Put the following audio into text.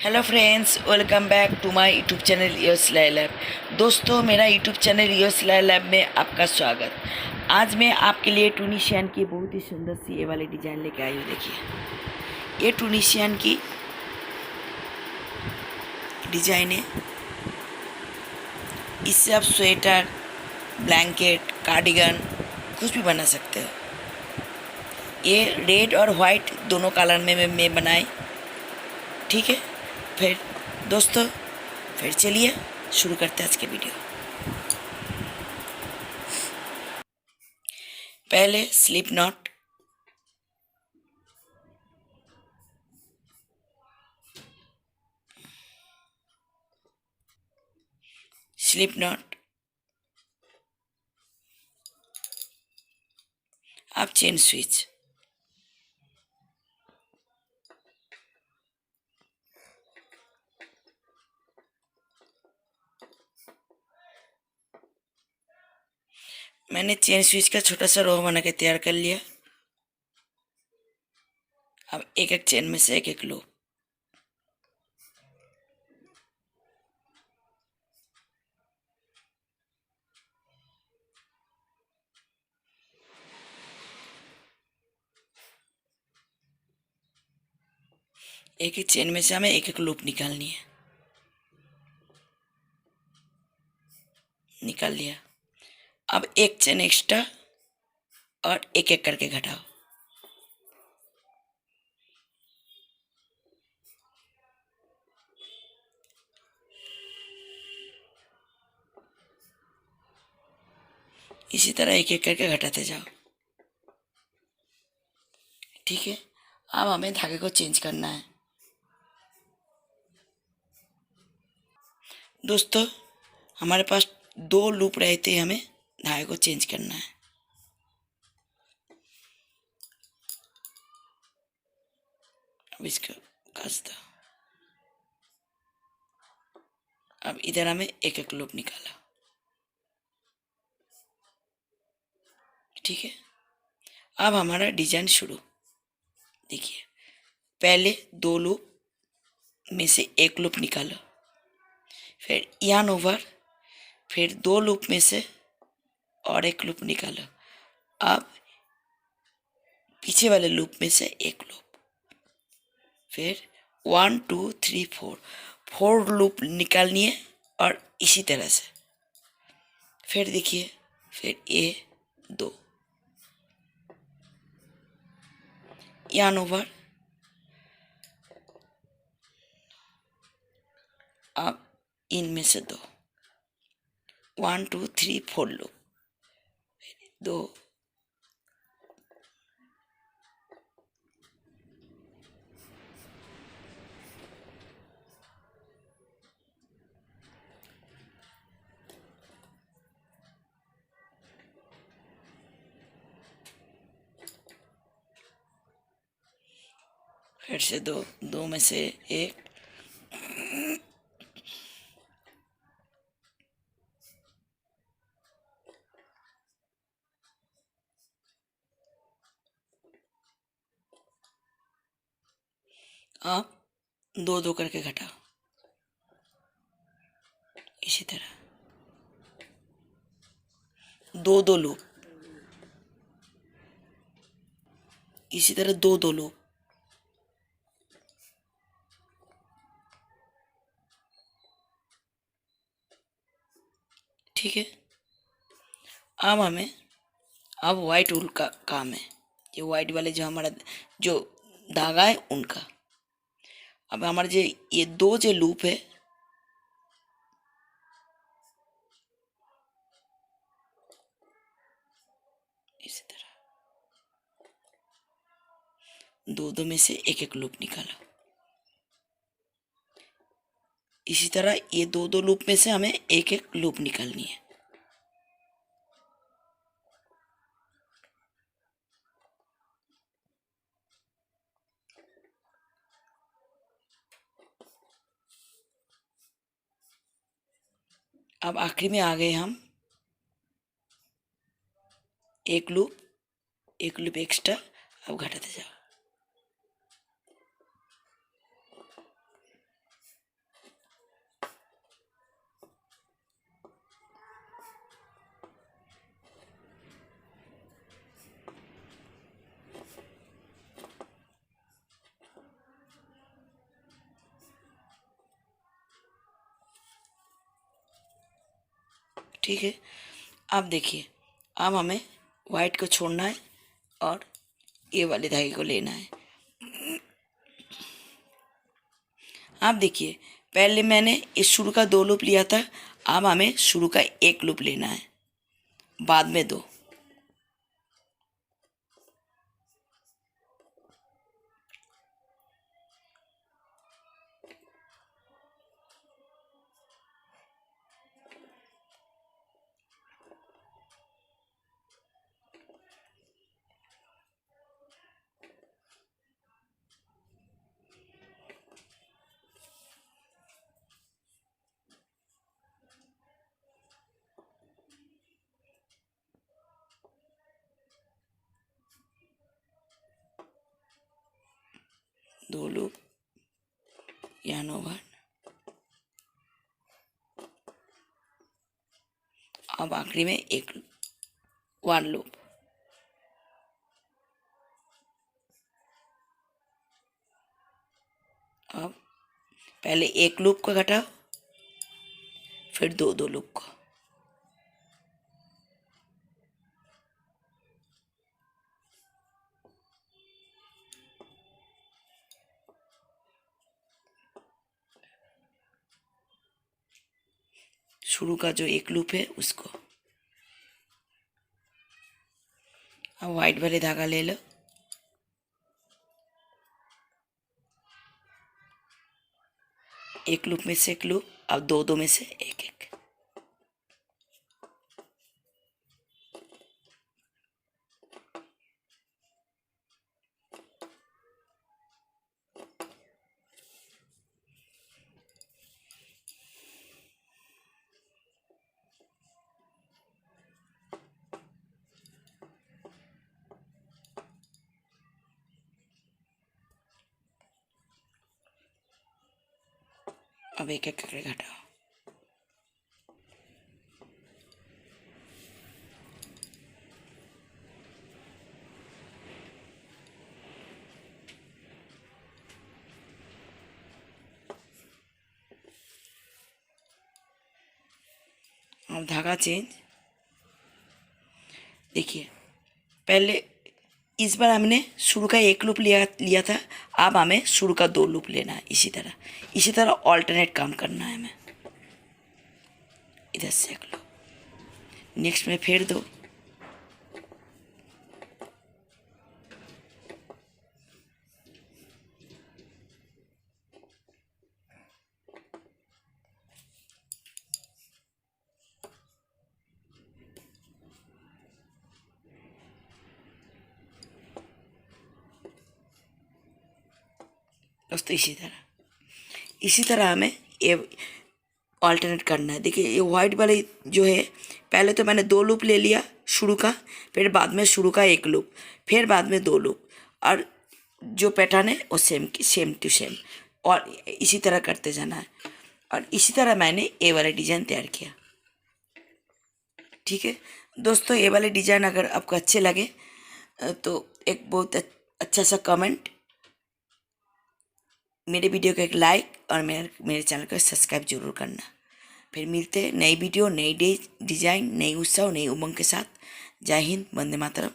Hello friends, welcome back to my YouTube channel your Silai lab. दोस्तों, मेरा YouTube channel your Silai lab में आपका स्वागत। आज मैं आपके लिए टूनिशियन की बहुत ही सुंदर सी ये वाली डिज़ाइन लेके आई हूँ। देखिए, ये टूनिशियन की डिज़ाइन है। इससे आप स्वेटर, ब्लैंकेट, कार्डिगन कुछ भी बना सकते हो। ये रेड और वाइट दोनों कलर में मैं बनाई। ठीक है, फिर दोस्तों, फिर चलिए शुरू करते हैं आज के वीडियो। पहले स्लिप नॉट, स्लिप नॉट, अब चेन स्विच। मैंने चेन स्विच का छोटा सा रो बना के तैयार कर लिया। अब एक एक चेन में से एक एक लूप। एक ही चेन में से हमें एक एक लूप निकालनी है। निकाल लिया। अब एक चेन एक्स्ट्रा और एक एक करके घटाओ। इसी तरह एक एक करके घटाते जाओ। ठीक है, अब हमें धागे को चेंज करना है। दोस्तों, हमारे पास दो लूप रहते हैं, हमें धागे को चेंज करना है। अब इसका कस दो। अब इधर हमें एक एक लूप निकाला। ठीक है, अब हमारा डिजाइन शुरू। देखिए, पहले दो लूप में से एक लूप निकालो, फिर यार्न ओवर, फिर दो लूप में से और एक लूप निकालो। अब पीछे वाले लूप में से एक लूप, फिर 1 2 3 4 4 लूप निकालनी है। और इसी तरह से फिर देखिए, फिर ये दो यार्न ओवर। अब इनमें से दो 1 2 3 4 लूप, दो, फिर से दो, दो में से एक, अब दो दो करके घटाओ। इसी तरह दो दो लूप, इसी तरह दो दो लूप। ठीक है, अब हमें अब वाइट ऊल का काम है। ये वाइट वाले जो हमारा जो धागा है उनका। अब हमारे जो ये दो जो लूप है, इसी तरह दो दो में से एक एक लूप निकालो। इसी तरह ये दो दो लूप में से हमें एक एक लूप निकालनी है। अब आखिरी में आ गए हम। एक लूप, एक लूप एक्स्ट्रा। अब घटाते जाओ। ठीक है। अब देखिए, अब हमें वाइट को छोड़ना है और ये वाले धागे को लेना है। अब देखिए, पहले मैंने इस शुरू का 2 लूप लिया था, अब हमें शुरू का 1 लूप लेना है, बाद में 2। दो लूप, यार्न ओवर। अब आखिरी में 1 लूप। अब पहले 1 लूप को घटाओ, फिर 2 लूप को। शुरू का जो 1 लूप है उसको। अब वाइट वाले धागा ले लो, एक लूप में से 1 लूप, अब 2 में से 1 अब 1 करके घटाओ। अब धागा चेंज। देखिए, पहले इस बार हमने शुरू का 1 लूप लिया था, अब हमें शुरू का 2 लूप लेना है। इसी तरह ऑल्टरनेट काम करना है हमें। इधर से 1 लूप, नेक्स्ट में फिर 2, दोस्तों इसी तरह हमें ये ऑल्टरनेट करना है। देखिए, ये वाइट वाले जो है, पहले तो मैंने 2 लूप ले लिया शुरू का, फिर बाद में शुरू का 1 लूप, फिर बाद में 2 लूप, और जो पैटर्न है वो सेम टू सेम, और इसी तरह करते जाना है। और इसी तरह मैंने ये वाला डिज़ाइन तैयार किया। ठीक है दोस्तों, ये वाले डिज़ाइन अगर आपको अच्छे लगे तो एक बहुत अच्छा सा कमेंट, मेरे वीडियो को एक लाइक, और मेरे चैनल को सब्सक्राइब जरूर करना। फिर मिलते हैं नई वीडियो, नई डिज़ाइन, नई उत्सव, नई उमंग के साथ। जय हिंद, वंदे मातरम।